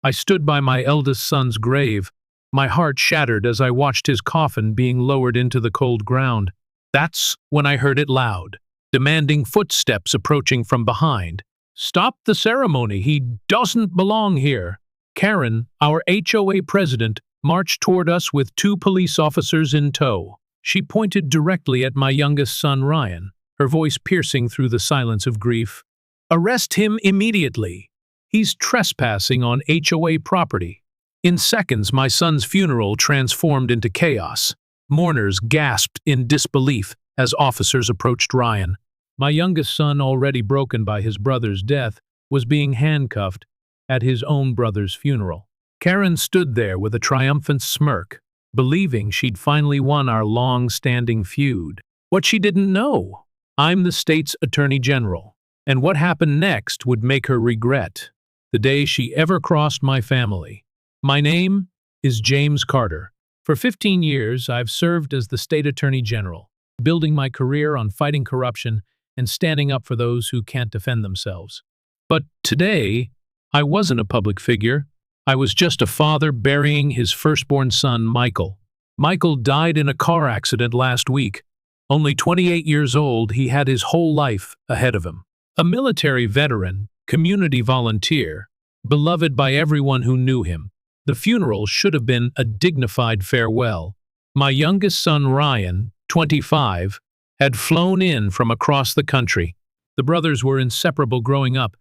I stood by my eldest son's grave, my heart shattered as I watched his coffin being lowered into the cold ground. That's when I heard it loud, demanding footsteps approaching from behind. "Stop the ceremony, he doesn't belong here." Karen, our HOA president, marched toward us with 2 police officers in tow. She pointed directly at my youngest son Ryan, her voice piercing through the silence of grief. "Arrest him immediately. He's trespassing on HOA property." In seconds, my son's funeral transformed into chaos. Mourners gasped in disbelief as officers approached Ryan. My youngest son, already broken by his brother's death, was being handcuffed at his own brother's funeral. Karen stood there with a triumphant smirk, believing she'd finally won our long-standing feud. What she didn't know, I'm the state's attorney general, and what happened next would make her regret the day she ever crossed my family. My name is James Carter. For 15 years, I've served as the state attorney general, building my career on fighting corruption and standing up for those who can't defend themselves. But today, I wasn't a public figure. I was just a father burying his firstborn son, Michael. Michael died in a car accident last week. Only 28 years old, he had his whole life ahead of him. A military veteran, community volunteer, beloved by everyone who knew him. The funeral should have been a dignified farewell. My youngest son, Ryan, 25, had flown in from across the country. The brothers were inseparable growing up,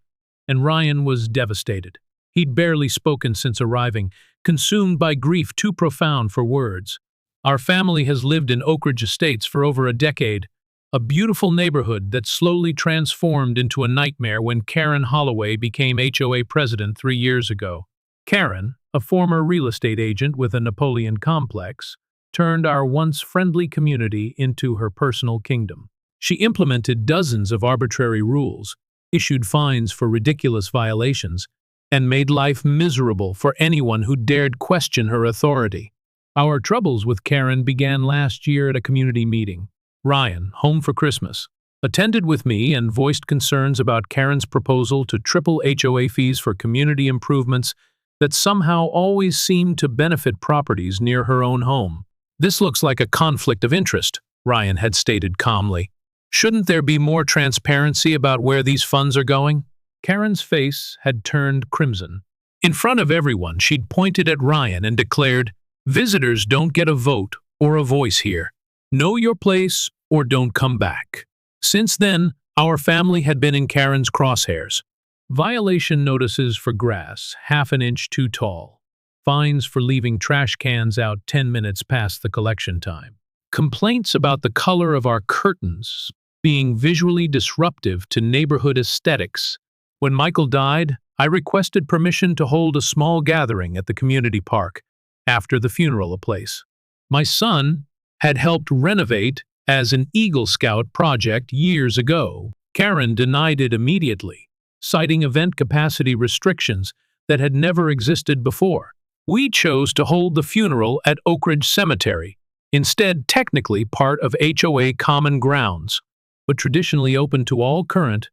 and Ryan was devastated. He'd barely spoken since arriving, consumed by grief too profound for words. Our family has lived in Oak Ridge Estates for over a decade, a beautiful neighborhood that slowly transformed into a nightmare when Karen HOA became HOA president 3 years ago. Karen, a former real estate agent with a Napoleon complex, turned our once friendly community into her personal kingdom. She implemented dozens of arbitrary rules, issued fines for ridiculous violations, and made life miserable for anyone who dared question her authority. Our troubles with Karen began last year at a community meeting. Ryan, home for Christmas, attended with me and voiced concerns about Karen's proposal to triple HOA fees for community improvements that somehow always seemed to benefit properties near her own home. "This looks like a conflict of interest," Ryan had stated calmly. "Shouldn't there be more transparency about where these funds are going?" Karen's face had turned crimson. In front of everyone, she'd pointed at Ryan and declared, "Visitors don't get a vote or a voice here. Know your place or don't come back." Since then, our family had been in Karen's crosshairs. Violation notices for grass, half an inch too tall. Fines for leaving trash cans out 10 minutes past the collection time. Complaints about the color of our curtains being visually disruptive to neighborhood aesthetics. When Michael died, I requested permission to hold a small gathering at the community park after the funeral place. My son had helped renovate as an Eagle Scout project years ago. Karen denied it immediately, citing event capacity restrictions that had never existed before. We chose to hold the funeral at Oak Ridge Cemetery, instead technically part of HOA common grounds, but traditionally open to all current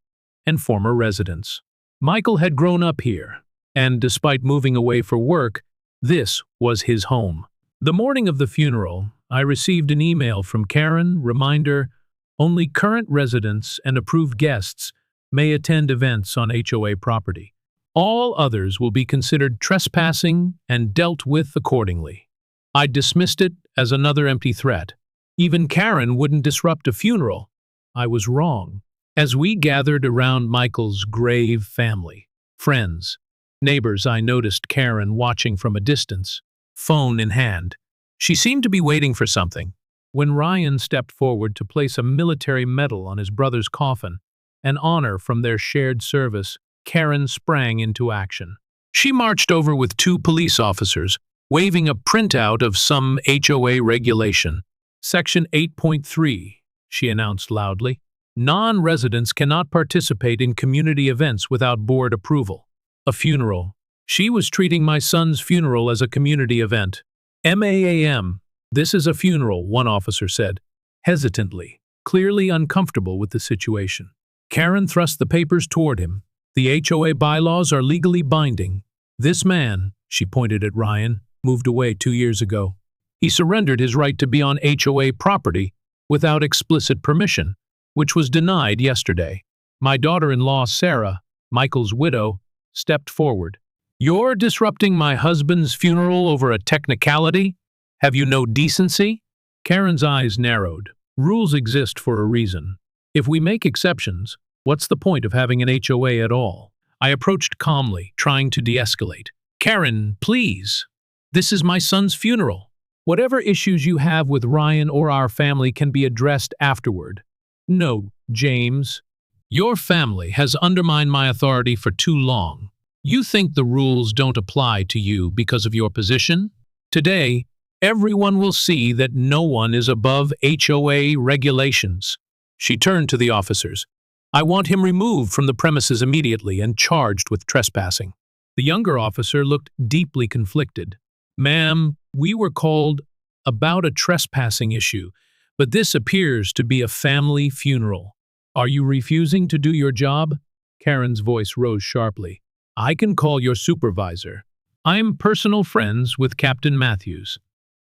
and former residents. Michael had grown up here, and despite moving away for work, this was his home. The morning of the funeral, I received an email from Karen, reminder, only current residents and approved guests may attend events on HOA property. All others will be considered trespassing and dealt with accordingly. I dismissed it as another empty threat. Even Karen wouldn't disrupt a funeral. I was wrong. As we gathered around Michael's grave, family, friends, neighbors, I noticed Karen watching from a distance, phone in hand. She seemed to be waiting for something. When Ryan stepped forward to place a military medal on his brother's coffin, an honor from their shared service, Karen sprang into action. She marched over with 2 police officers, waving a printout of some HOA regulation. Section 8.3, she announced loudly. Non-residents cannot participate in community events without board approval. A funeral. She was treating my son's funeral as a community event. "MAAM, this is a funeral," one officer said, hesitantly, clearly uncomfortable with the situation. Karen thrust the papers toward him. "The HOA bylaws are legally binding. This man, she pointed at Ryan, moved away 2 years ago. He surrendered his right to be on HOA property without explicit permission, which was denied yesterday. My daughter-in-law, Sarah, Michael's widow, stepped forward. You're disrupting my husband's funeral over a technicality? Have you no decency? Karen's eyes narrowed. Rules exist for a reason. If we make exceptions, what's the point of having an HOA at all? I approached calmly, trying to de-escalate. Karen, please. This is my son's funeral. Whatever issues you have with Ryan or our family can be addressed afterward. No, James. Your family has undermined my authority for too long. You think the rules don't apply to you because of your position? Today, everyone will see that no one is above HOA regulations. She turned to the officers. I want him removed from the premises immediately and charged with trespassing. The younger officer looked deeply conflicted. Ma'am, we were called about a trespassing issue, but this appears to be a family funeral. Are you refusing to do your job? Karen's voice rose sharply. I can call your supervisor. I'm personal friends with Captain Matthews.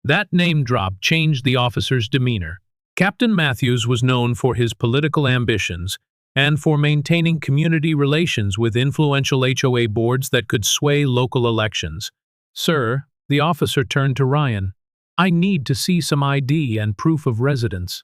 That name drop changed the officer's demeanor. Captain Matthews was known for his political ambitions and for maintaining community relations with influential HOA boards that could sway local elections. Sir, the officer turned to Ryan. I need to see some ID and proof of residence.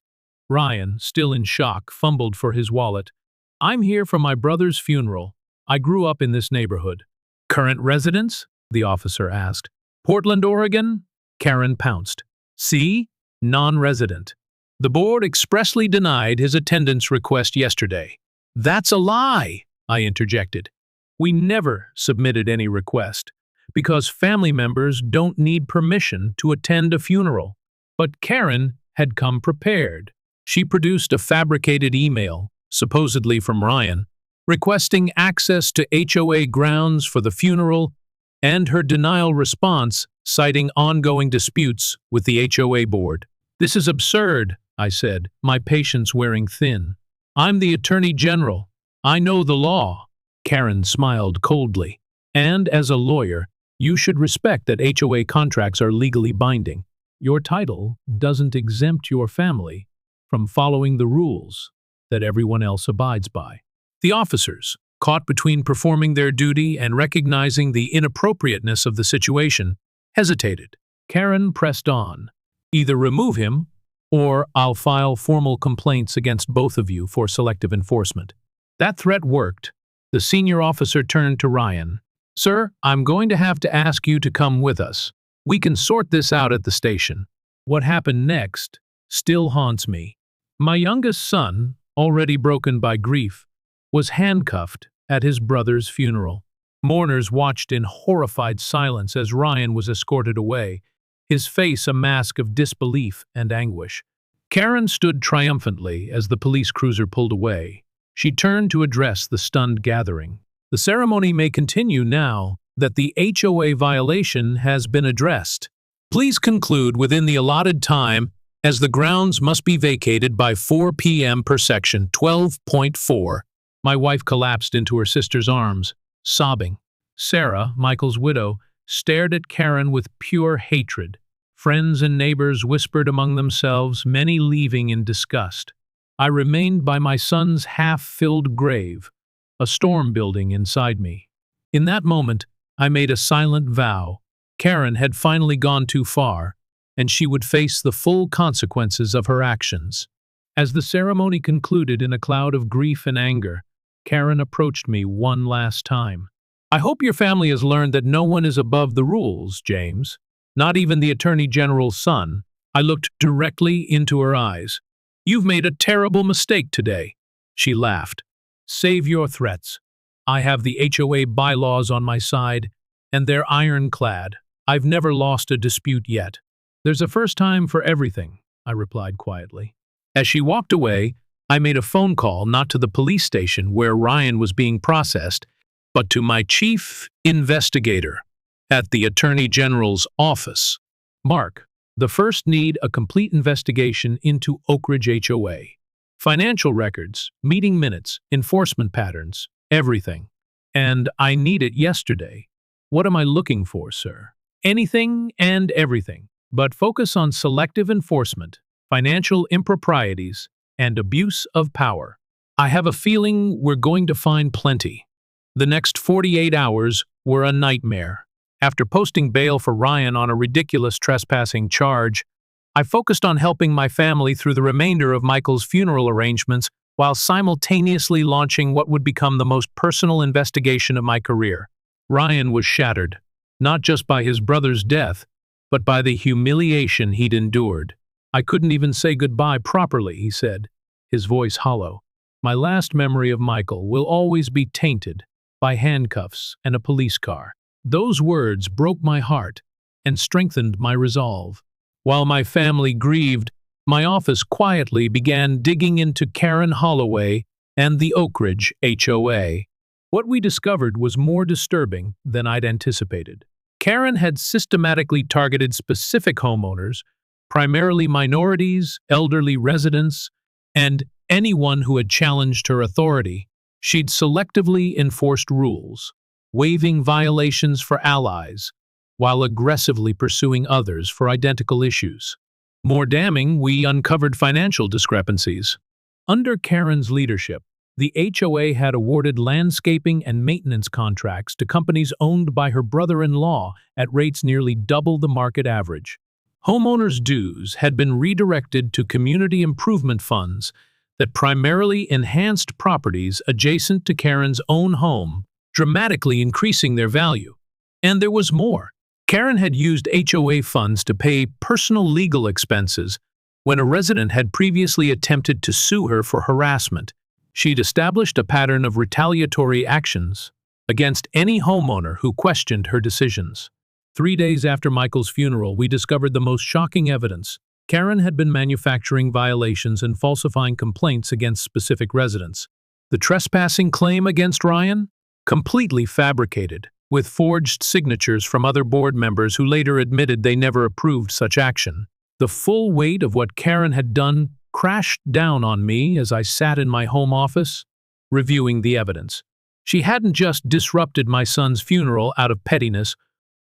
Ryan, still in shock, fumbled for his wallet. I'm here for my brother's funeral. I grew up in this neighborhood. Current residence? The officer asked. Portland, Oregon? Karen pounced. See? Non-resident. The board expressly denied his attendance request yesterday. That's a lie, I interjected. We never submitted any request, because family members don't need permission to attend a funeral. But Karen had come prepared. She produced a fabricated email, supposedly from Ryan, requesting access to HOA grounds for the funeral, and her denial response citing ongoing disputes with the HOA board. This is absurd, I said, my patience wearing thin. I'm the Attorney General. I know the law. Karen smiled coldly. And as a lawyer, you should respect that HOA contracts are legally binding. Your title doesn't exempt your family from following the rules that everyone else abides by. The officers, caught between performing their duty and recognizing the inappropriateness of the situation, hesitated. Karen pressed on. Either remove him, or I'll file formal complaints against both of you for selective enforcement. That threat worked. The senior officer turned to Ryan. Sir, I'm going to have to ask you to come with us. We can sort this out at the station. What happened next still haunts me. My youngest son, already broken by grief, was handcuffed at his brother's funeral. Mourners watched in horrified silence as Ryan was escorted away, his face a mask of disbelief and anguish. Karen stood triumphantly as the police cruiser pulled away. She turned to address the stunned gathering. The ceremony may continue now that the HOA violation has been addressed. Please conclude within the allotted time, as the grounds must be vacated by 4 p.m. per section 12.4. My wife collapsed into her sister's arms, sobbing. Sarah, Michael's widow, stared at Karen with pure hatred. Friends and neighbors whispered among themselves, many leaving in disgust. I remained by my son's half-filled grave, a storm building inside me. In that moment, I made a silent vow. Karen had finally gone too far, and she would face the full consequences of her actions. As the ceremony concluded in a cloud of grief and anger, Karen approached me one last time. I hope your family has learned that no one is above the rules, James. Not even the Attorney General's son. I looked directly into her eyes. You've made a terrible mistake today. She laughed. Save your threats. I have the HOA bylaws on my side, and they're ironclad. I've never lost a dispute yet. There's a first time for everything, I replied quietly. As she walked away, I made a phone call not to the police station where Ryan was being processed, but to my chief investigator at the Attorney General's office. Mark, the first need a complete investigation into Oak Ridge HOA. Financial records, meeting minutes, enforcement patterns, everything. And I need it yesterday. What am I looking for, sir? Anything and everything, but focus on selective enforcement, financial improprieties, and abuse of power. I have a feeling we're going to find plenty. The next 48 hours were a nightmare. After posting bail for Ryan on a ridiculous trespassing charge, I focused on helping my family through the remainder of Michael's funeral arrangements while simultaneously launching what would become the most personal investigation of my career. Ryan was shattered, not just by his brother's death, but by the humiliation he'd endured. I couldn't even say goodbye properly, he said, his voice hollow. My last memory of Michael will always be tainted by handcuffs and a police car. Those words broke my heart and strengthened my resolve. While my family grieved, my office quietly began digging into Karen HOA and the Oak Ridge HOA. What we discovered was more disturbing than I'd anticipated. Karen had systematically targeted specific homeowners, primarily minorities, elderly residents, and anyone who had challenged her authority. She'd selectively enforced rules, waiving violations for allies, while aggressively pursuing others for identical issues. More damning, we uncovered financial discrepancies. Under Karen's leadership, the HOA had awarded landscaping and maintenance contracts to companies owned by her brother-in-law at rates nearly double the market average. Homeowners' dues had been redirected to community improvement funds that primarily enhanced properties adjacent to Karen's own home, dramatically increasing their value. And there was more. Karen had used HOA funds to pay personal legal expenses when a resident had previously attempted to sue her for harassment. She'd established a pattern of retaliatory actions against any homeowner who questioned her decisions. 3 days after Michael's funeral, we discovered the most shocking evidence. Karen had been manufacturing violations and falsifying complaints against specific residents. The trespassing claim against Ryan? Completely fabricated, with forged signatures from other board members who later admitted they never approved such action. The full weight of what Karen had done crashed down on me as I sat in my home office, reviewing the evidence. She hadn't just disrupted my son's funeral out of pettiness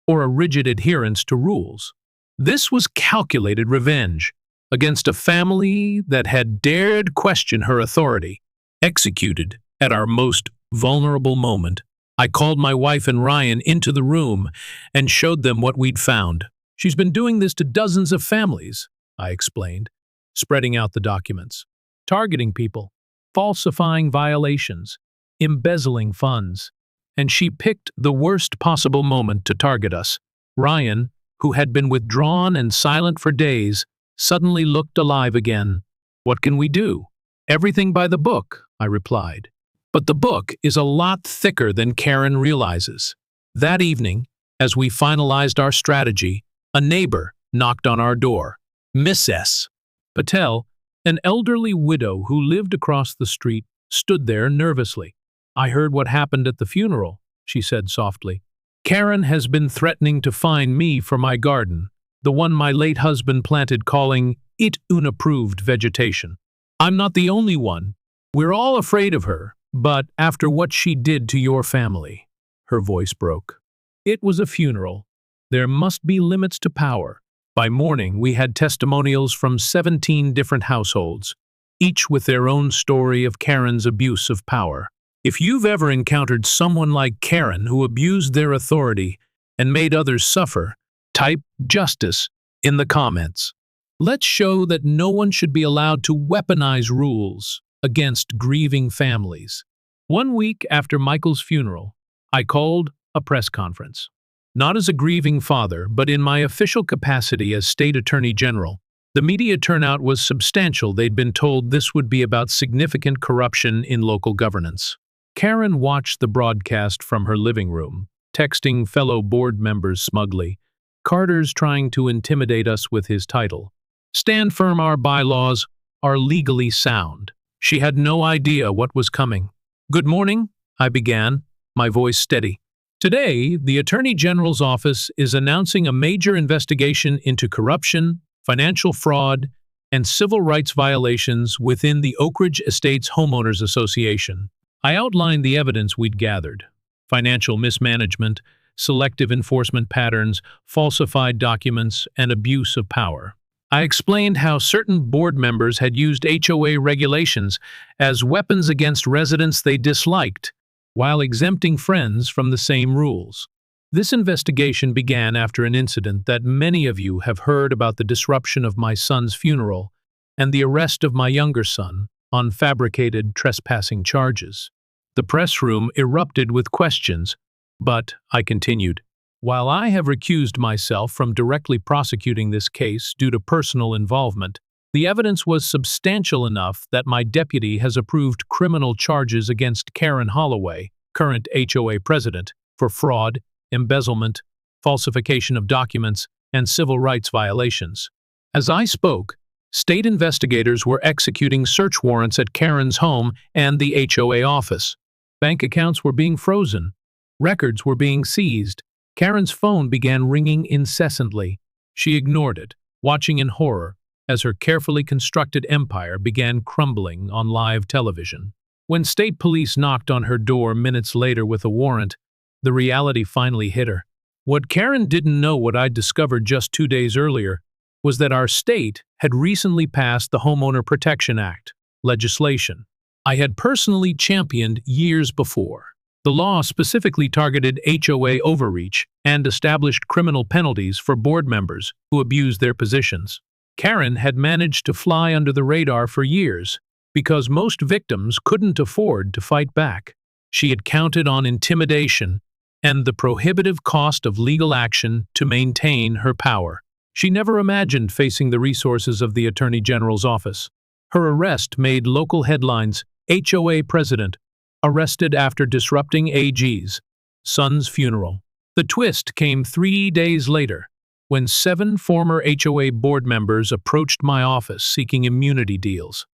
or a rigid adherence to rules. This was calculated revenge against a family that had dared question her authority, executed at our most vulnerable moment. I called my wife and Ryan into the room and showed them what we'd found. She's been doing this to dozens of families, I explained, spreading out the documents, targeting people, falsifying violations, embezzling funds. And she picked the worst possible moment to target us. Ryan, who had been withdrawn and silent for days, suddenly looked alive again. What can we do? Everything by the book, I replied. But the book is a lot thicker than Karen realizes. That evening, as we finalized our strategy, a neighbor knocked on our door. Mrs. Patel, an elderly widow who lived across the street, stood there nervously. I heard what happened at the funeral, she said softly. Karen has been threatening to fine me for my garden, the one my late husband planted, calling it unapproved vegetation. I'm not the only one. We're all afraid of her, but after what she did to your family, her voice broke. It was a funeral. There must be limits to power. By morning, we had testimonials from 17 different households, each with their own story of Karen's abuse of power. If you've ever encountered someone like Karen who abused their authority and made others suffer, type justice in the comments. Let's show that no one should be allowed to weaponize rules against grieving families. 1 week after Michael's funeral, I called a press conference. Not as a grieving father, but in my official capacity as State Attorney General. The media turnout was substantial. They'd been told this would be about significant corruption in local governance. Karen watched the broadcast from her living room, texting fellow board members smugly. Carter's trying to intimidate us with his title. Stand firm, our bylaws are legally sound. She had no idea what was coming. Good morning, I began, my voice steady. Today, the Attorney General's office is announcing a major investigation into corruption, financial fraud, and civil rights violations within the Oak Ridge Estates Homeowners Association. I outlined the evidence we'd gathered: financial mismanagement, selective enforcement patterns, falsified documents, and abuse of power. I explained how certain board members had used HOA regulations as weapons against residents they disliked, while exempting friends from the same rules. This investigation began after an incident that many of you have heard about: the disruption of my son's funeral and the arrest of my younger son on fabricated trespassing charges. The press room erupted with questions, but I continued. While I have recused myself from directly prosecuting this case due to personal involvement, the evidence was substantial enough that my deputy has approved criminal charges against Karen HOA, current HOA president, for fraud, embezzlement, falsification of documents, and civil rights violations. As I spoke, state investigators were executing search warrants at Karen's home and the HOA office. Bank accounts were being frozen. Records were being seized. Karen's phone began ringing incessantly. She ignored it, watching in horror as her carefully constructed empire began crumbling on live television. When state police knocked on her door minutes later with a warrant, the reality finally hit her. What Karen didn't know, what I'd discovered just 2 days earlier, was that our state had recently passed the Homeowner Protection Act legislation I had personally championed years before. The law specifically targeted HOA overreach and established criminal penalties for board members who abused their positions. Karen had managed to fly under the radar for years because most victims couldn't afford to fight back. She had counted on intimidation and the prohibitive cost of legal action to maintain her power. She never imagined facing the resources of the Attorney General's office. Her arrest made local headlines: HOA president arrested after disrupting AG's son's funeral. The twist came 3 days later, when 7 former HOA board members approached my office seeking immunity deals.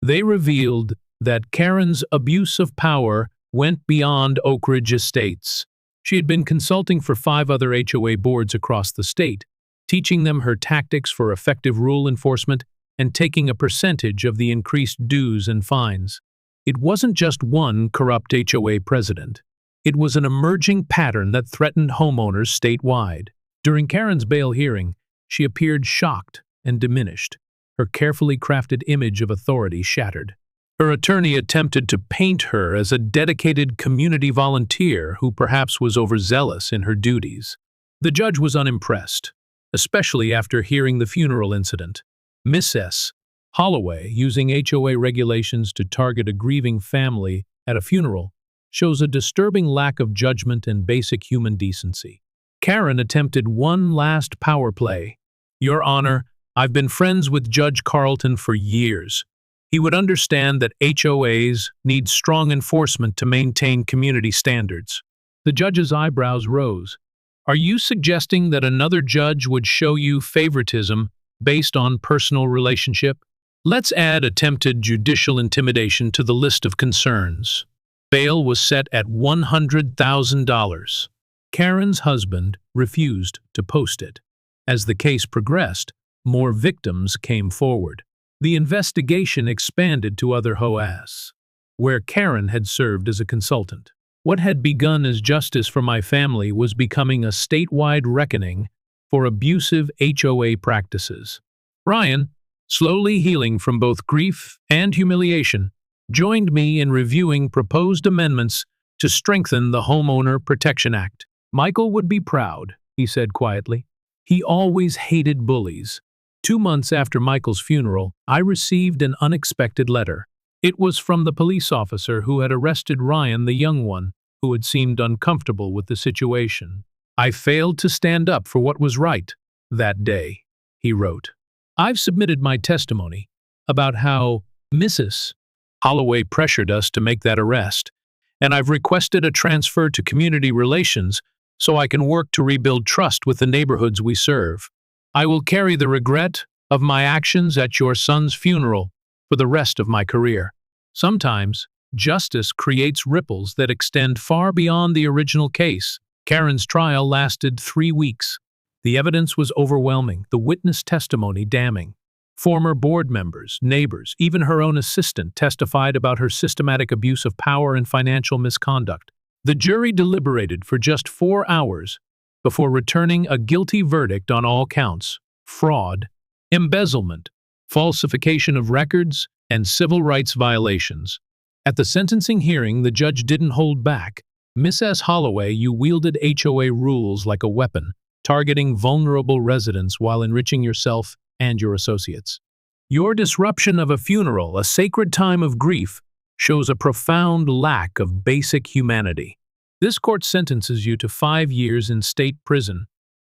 They revealed that Karen's abuse of power went beyond Oak Ridge Estates. She had been consulting for 5 other HOA boards across the state, teaching them her tactics for effective rule enforcement and taking a percentage of the increased dues and fines. It wasn't just one corrupt HOA president. It was an emerging pattern that threatened homeowners statewide. During Karen's bail hearing, she appeared shocked and diminished, her carefully crafted image of authority shattered. Her attorney attempted to paint her as a dedicated community volunteer who perhaps was overzealous in her duties. The judge was unimpressed, especially after hearing the funeral incident. Mrs. Holloway, using HOA regulations to target a grieving family at a funeral, shows a disturbing lack of judgment and basic human decency. Karen attempted one last power play. "Your Honor, I've been friends with Judge Carlton for years. He would understand that HOAs need strong enforcement to maintain community standards." The judge's eyebrows rose. "Are you suggesting that another judge would show you favoritism based on personal relationship? Let's add attempted judicial intimidation to the list of concerns." Bail was set at $100,000. Karen's husband refused to post it. As the case progressed, more victims came forward. The investigation expanded to other HOAs, where Karen had served as a consultant. What had begun as justice for my family was becoming a statewide reckoning for abusive HOA practices. Ryan, slowly healing from both grief and humiliation, joined me in reviewing proposed amendments to strengthen the Homeowner Protection Act. "Michael would be proud," he said quietly. He always hated bullies. 2 months after Michael's funeral, I received an unexpected letter. It was from the police officer who had arrested Ryan, the young one, who had seemed uncomfortable with the situation. "I failed to stand up for what was right that day," he wrote. "I've submitted my testimony about how Mrs. Holloway pressured us to make that arrest, and I've requested a transfer to community relations so I can work to rebuild trust with the neighborhoods we serve. I will carry the regret of my actions at your son's funeral for the rest of my career." Sometimes, justice creates ripples that extend far beyond the original case. Karen's trial lasted 3 weeks. The evidence was overwhelming, the witness testimony damning. Former board members, neighbors, even her own assistant testified about her systematic abuse of power and financial misconduct. The jury deliberated for just 4 hours before returning a guilty verdict on all counts: fraud, embezzlement, falsification of records, and civil rights violations. At the sentencing hearing, the judge didn't hold back. Mrs. Holloway, you wielded HOA rules like a weapon, targeting vulnerable residents while enriching yourself and your associates. Your disruption of a funeral, a sacred time of grief, shows a profound lack of basic humanity. This court sentences you to 5 years in state prison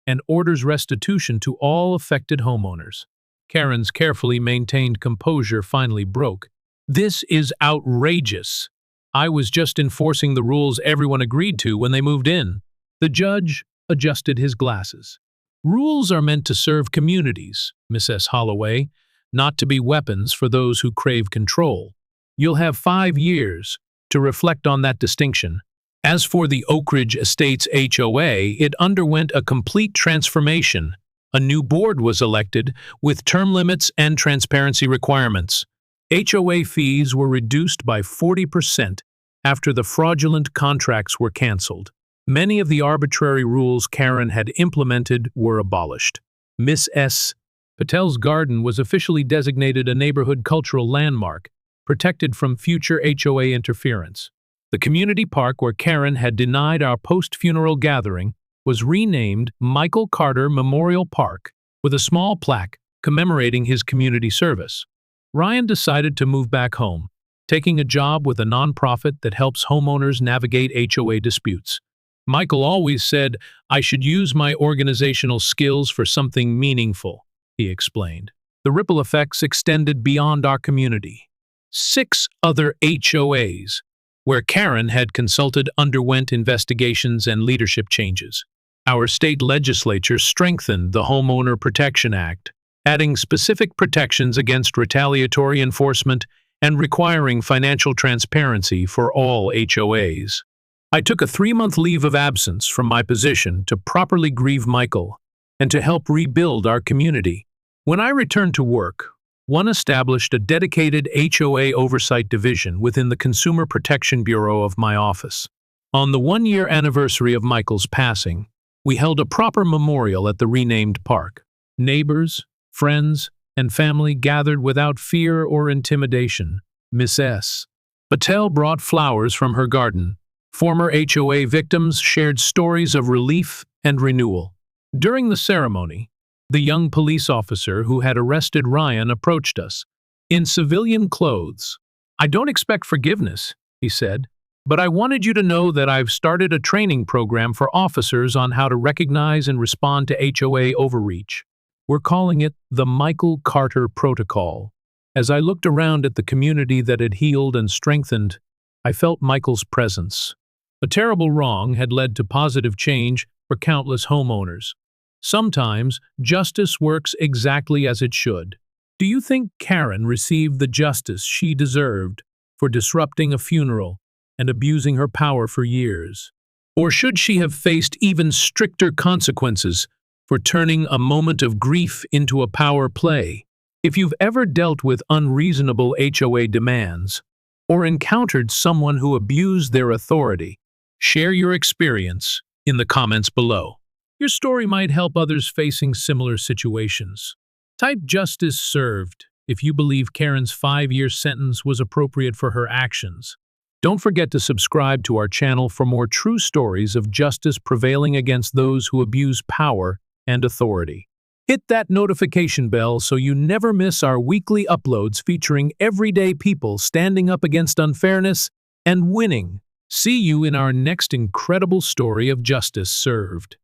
and orders restitution to all affected homeowners. Karen's carefully maintained composure finally broke. This is outrageous. I was just enforcing the rules everyone agreed to when they moved in. The judge adjusted his glasses. Rules are meant to serve communities, Mrs. Holloway, not to be weapons for those who crave control. You'll have 5 years to reflect on that distinction. As for the Oak Ridge Estates HOA, it underwent a complete transformation. A new board was elected with term limits and transparency requirements. HOA fees were reduced by 40% after the fraudulent contracts were canceled. Many of the arbitrary rules Karen had implemented were abolished. Miss S. Patel's garden was officially designated a neighborhood cultural landmark, protected from future HOA interference. The community park where Karen had denied our post-funeral gathering was renamed Michael Carter Memorial Park, with a small plaque commemorating his community service. Ryan decided to move back home, taking a job with a nonprofit that helps homeowners navigate HOA disputes. Michael always said, "I should use my organizational skills for something meaningful," he explained. The ripple effects extended beyond our community. 6 other HOAs, where Karen had consulted, underwent investigations and leadership changes. Our state legislature strengthened the Homeowner Protection Act, adding specific protections against retaliatory enforcement and requiring financial transparency for all HOAs. I took a 3-month leave of absence from my position to properly grieve Michael and to help rebuild our community. When I returned to work, one established a dedicated HOA oversight division within the Consumer Protection Bureau of my office. On the 1-year anniversary of Michael's passing, we held a proper memorial at the renamed park. Neighbors, friends, and family gathered without fear or intimidation. Miss S. Patel brought flowers from her garden. Former HOA victims shared stories of relief and renewal. During the ceremony, the young police officer who had arrested Ryan approached us. In civilian clothes. "I don't expect forgiveness," he said, "but I wanted you to know that I've started a training program for officers on how to recognize and respond to HOA overreach. We're calling it the Michael Carter Protocol." As I looked around at the community that had healed and strengthened, I felt Michael's presence. A terrible wrong had led to positive change for countless homeowners. Sometimes, justice works exactly as it should. Do you think Karen received the justice she deserved for disrupting a funeral and abusing her power for years? Or should she have faced even stricter consequences for turning a moment of grief into a power play? If you've ever dealt with unreasonable HOA demands or encountered someone who abused their authority, share your experience in the comments below. Your story might help others facing similar situations. Type "justice served" if you believe Karen's 5-year sentence was appropriate for her actions. Don't forget to subscribe to our channel for more true stories of justice prevailing against those who abuse power and authority. Hit that notification bell so you never miss our weekly uploads featuring everyday people standing up against unfairness and winning. See you in our next incredible story of justice served.